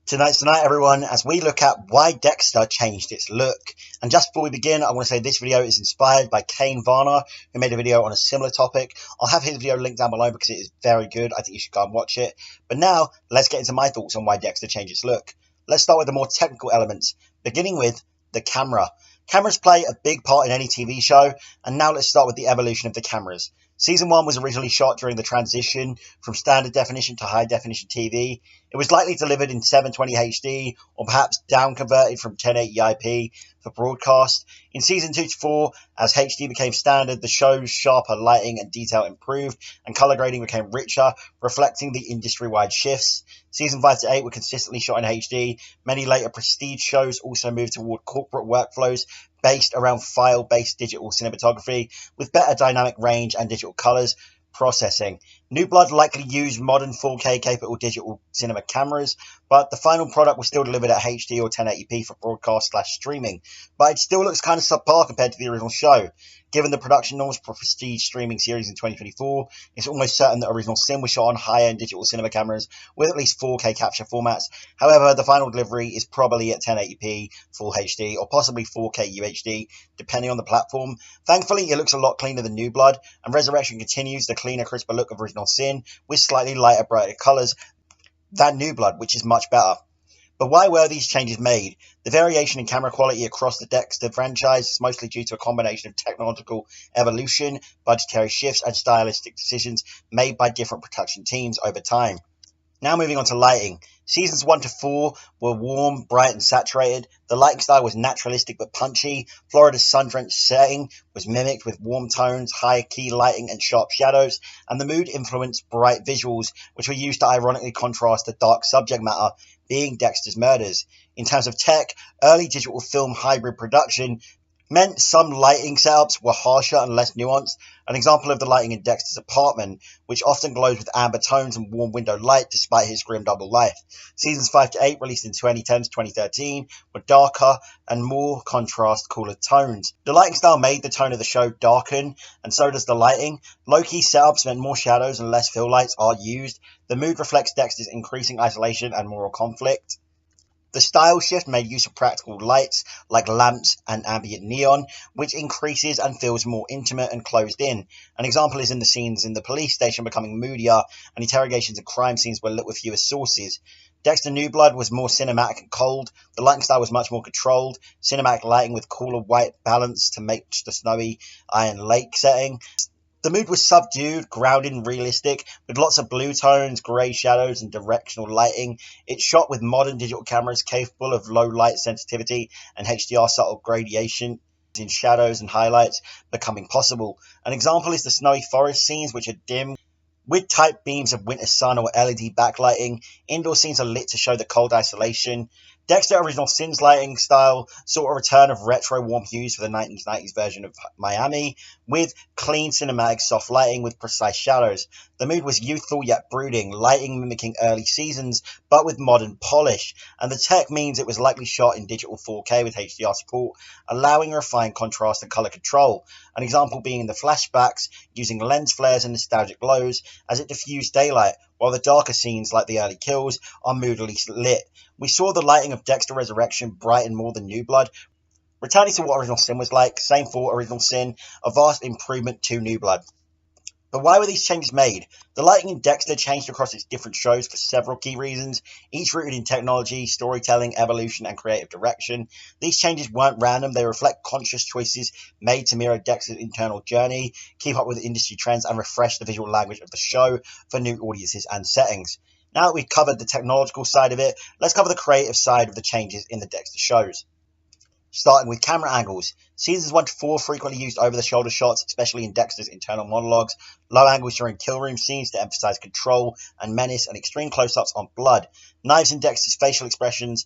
Tonight's the night, everyone, as we look at why Dexter changed its look. And just before we begin, I want to say this video is inspired by Kane Varner, who made a video on a similar topic. I'll have his video linked down below because it is very good. I think you should go and watch it. But now, let's get into my thoughts on why Dexter changed its look. Let's start with the more technical elements, beginning with the camera. Cameras play a big part in any TV show, and now let's start with the evolution of the cameras. Season 1 was originally shot during the transition from standard definition to high definition TV. It was likely delivered in 720 HD or perhaps down converted from 1080p for broadcast. In Season 2 to 4, as HD became standard, the show's sharper lighting and detail improved and colour grading became richer, reflecting the industry-wide shifts. Season 5 to 8 were consistently shot in HD. Many later prestige shows also moved toward corporate workflows based around file-based digital cinematography with better dynamic range and digital colors processing. New Blood likely used modern 4K capable digital cinema cameras, but the final product was still delivered at HD or 1080p for broadcast/streaming. But it still looks kind of subpar compared to the original show. Given the production norms for prestige streaming series in 2024, it's almost certain that Original Sin was shot on high-end digital cinema cameras with at least 4K capture formats. However, the final delivery is probably at 1080p Full HD or possibly 4K UHD, depending on the platform. Thankfully, it looks a lot cleaner than New Blood, and Resurrection continues the cleaner, crisper look of Original Sin with slightly lighter, brighter colours than New Blood, which is much better. But why were these changes made? The variation in camera quality across the Dexter franchise is mostly due to a combination of technological evolution, budgetary shifts, and stylistic decisions made by different production teams over time. Now moving on to lighting. Seasons 1 to 4 were warm, bright, and saturated. The lighting style was naturalistic but punchy. Florida's sun-drenched setting was mimicked with warm tones, high key lighting, and sharp shadows, and the mood influenced bright visuals, which were used to ironically contrast the dark subject matter, being Dexter's murders. In terms of tech, early digital film hybrid production meant some lighting setups were harsher and less nuanced. An example of the lighting in Dexter's apartment, which often glows with amber tones and warm window light despite his grim double life. Seasons 5 to 8, released in 2010 to 2013, were darker and more contrast, cooler tones. The lighting style made the tone of the show darken, and so does the lighting. Low-key setups meant more shadows and less fill lights are used. The mood reflects Dexter's increasing isolation and moral conflict. The style shift made use of practical lights like lamps and ambient neon, which increases and feels more intimate and closed in. An example is in the scenes in the police station becoming moodier, and interrogations and crime scenes were lit with fewer sources. Dexter New Blood was more cinematic and cold. The lighting style was much more controlled. Cinematic lighting with cooler white balance to match the snowy Iron Lake setting. The mood was subdued, grounded, and realistic, with lots of blue tones, grey shadows, and directional lighting. It's shot with modern digital cameras capable of low light sensitivity and HDR subtle gradation in shadows and highlights becoming possible. An example is the snowy forest scenes, which are dim with tight beams of winter sun or LED backlighting. Indoor scenes are lit to show the cold isolation. Dexter Original Sin's lighting style saw a return of retro warm hues for the 1990s version of Miami, with clean cinematic soft lighting with precise shadows. The mood was youthful yet brooding, lighting mimicking early seasons but with modern polish, and the tech means it was likely shot in digital 4K with HDR support, allowing refined contrast and color control. An example being the flashbacks using lens flares and nostalgic glows as it diffused daylight, while the darker scenes like the early kills are moodily lit. We saw the lighting of Dexter Resurrection brighten more than New Blood. Returning to what Original Sin was like, same for Original Sin, a vast improvement to New Blood. But why were these changes made? The lighting in Dexter changed across its different shows for several key reasons, each rooted in technology, storytelling, evolution, and creative direction. These changes weren't random, they reflect conscious choices made to mirror Dexter's internal journey, keep up with industry trends, and refresh the visual language of the show for new audiences and settings. Now that we've covered the technological side of it, let's cover the creative side of the changes in the Dexter shows. Starting with camera angles. Seasons 1 to 4 frequently used over-the-shoulder shots, especially in Dexter's internal monologues, low angles during kill room scenes to emphasize control and menace, and extreme close-ups on blood. Knives in Dexter's facial expressions.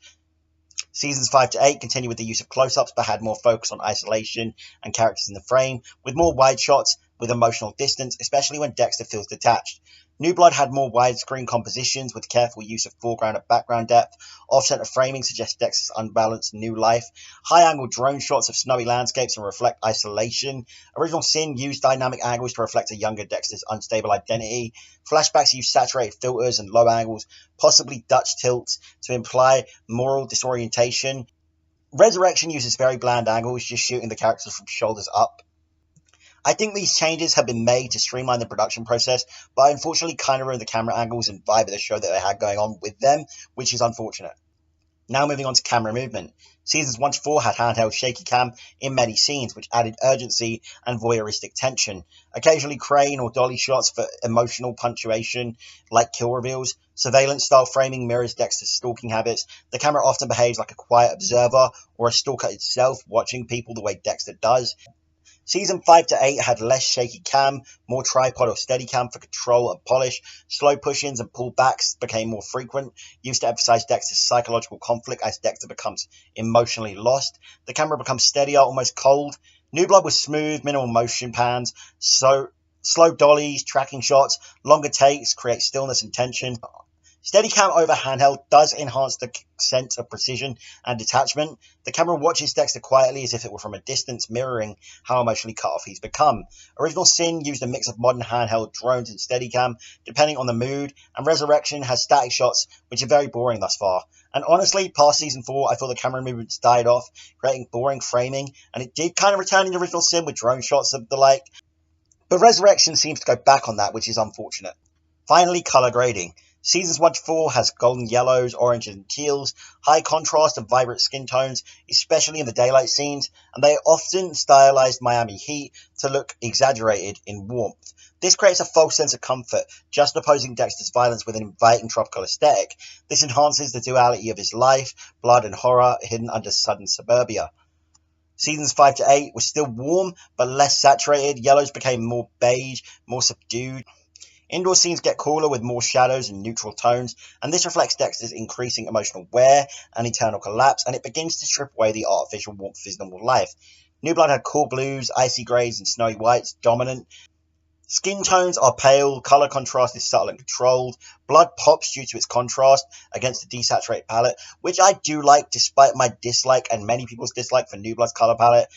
Seasons 5 to 8 continue with the use of close-ups but had more focus on isolation and characters in the frame, with more wide shots with emotional distance, especially when Dexter feels detached. New Blood had more widescreen compositions with careful use of foreground and background depth Off-center framing suggests Dexter's unbalanced new life. High-angle drone shots of snowy landscapes and reflect isolation. Original Sin used dynamic angles to reflect a younger Dexter's unstable identity. Flashbacks use saturated filters and low angles, possibly Dutch tilts, to imply moral disorientation. Resurrection uses very bland angles, just shooting the characters from shoulders up. I think these changes have been made to streamline the production process, but unfortunately kind of ruined the camera angles and vibe of the show that they had going on with them, which is unfortunate. Now moving on to camera movement. Seasons 1 to 4 had handheld shaky cam in many scenes, which added urgency and voyeuristic tension. Occasionally crane or dolly shots for emotional punctuation, like kill reveals. Surveillance-style framing mirrors Dexter's stalking habits. The camera often behaves like a quiet observer or a stalker itself, watching people the way Dexter does. Season 5 to 8 had less shaky cam, more tripod or steady cam for control and polish. Slow push-ins and pullbacks became more frequent, used to emphasize Dexter's psychological conflict as Dexter becomes emotionally lost. The camera becomes steadier, almost cold. New Blood was smooth, minimal motion pans, so slow dollies, tracking shots, longer takes create stillness and tension. Steadicam over handheld does enhance the sense of precision and detachment. The camera watches Dexter quietly as if it were from a distance, mirroring how emotionally cut off he's become. Original Sin used a mix of modern handheld drones and Steadicam, depending on the mood, and Resurrection has static shots, which are very boring thus far. And honestly, past Season 4, I thought the camera movements died off, creating boring framing, and it did kind of return in the Original Sin with drone shots of the like. But Resurrection seems to go back on that, which is unfortunate. Finally, color grading. Seasons 1 to 4 has golden yellows, oranges, and teals, high contrast and vibrant skin tones, especially in the daylight scenes, and they often stylized Miami heat to look exaggerated in warmth. This creates a false sense of comfort, juxtaposing Dexter's violence with an inviting tropical aesthetic. This enhances the duality of his life, blood and horror hidden under sudden suburbia. Seasons 5 to 8 were still warm, but less saturated. Yellows became more beige, more subdued. Indoor scenes get cooler with more shadows and neutral tones, and this reflects Dexter's increasing emotional wear and eternal collapse, and it begins to strip away the artificial warmth of his normal life. New Blood had cool blues, icy greys, and snowy whites dominant. Skin tones are pale, color contrast is subtle and controlled. Blood pops due to its contrast against the desaturated palette, which I do like despite my dislike and many people's dislike for New Blood's color palette.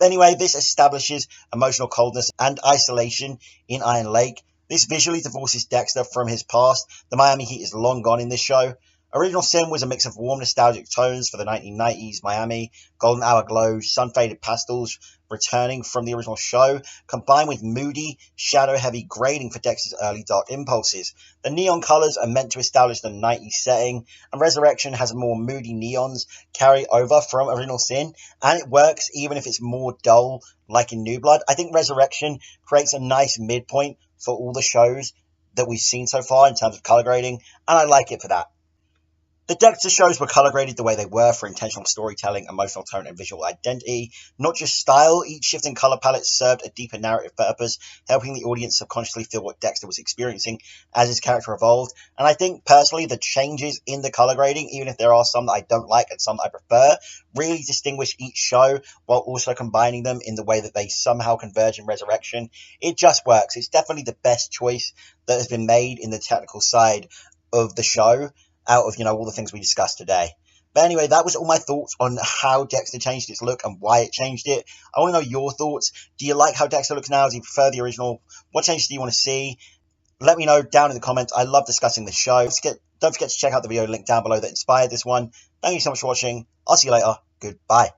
Anyway, this establishes emotional coldness and isolation in Iron Lake. This visually divorces Dexter from his past. The Miami heat is long gone in this show. Original Sin was a mix of warm nostalgic tones for the 1990s Miami, golden hour glows, sun-faded pastels returning from the original show, combined with moody, shadow-heavy grading for Dexter's early dark impulses. The neon colors are meant to establish the 90s setting, and Resurrection has more moody neons carry over from Original Sin, and it works even if it's more dull, like in New Blood. I think Resurrection creates a nice midpoint for all the shows that we've seen so far in terms of color grading, and I like it for that. The Dexter shows were color graded the way they were for intentional storytelling, emotional tone, and visual identity, not just style. Each shift in color palette served a deeper narrative purpose, helping the audience subconsciously feel what Dexter was experiencing as his character evolved. And I think, personally, the changes in the color grading, even if there are some that I don't like and some that I prefer, really distinguish each show while also combining them in the way that they somehow converge in Resurrection. It just works. It's definitely the best choice that has been made in the technical side of the show, out of, all the things we discussed today. But anyway, that was all my thoughts on how Dexter changed its look and why it changed it. I want to know your thoughts. Do you like how Dexter looks now? Do you prefer the original? What changes do you want to see? Let me know down in the comments. I love discussing the show. Don't forget to check out the video link down below that inspired this one. Thank you so much for watching. I'll see you later. Goodbye.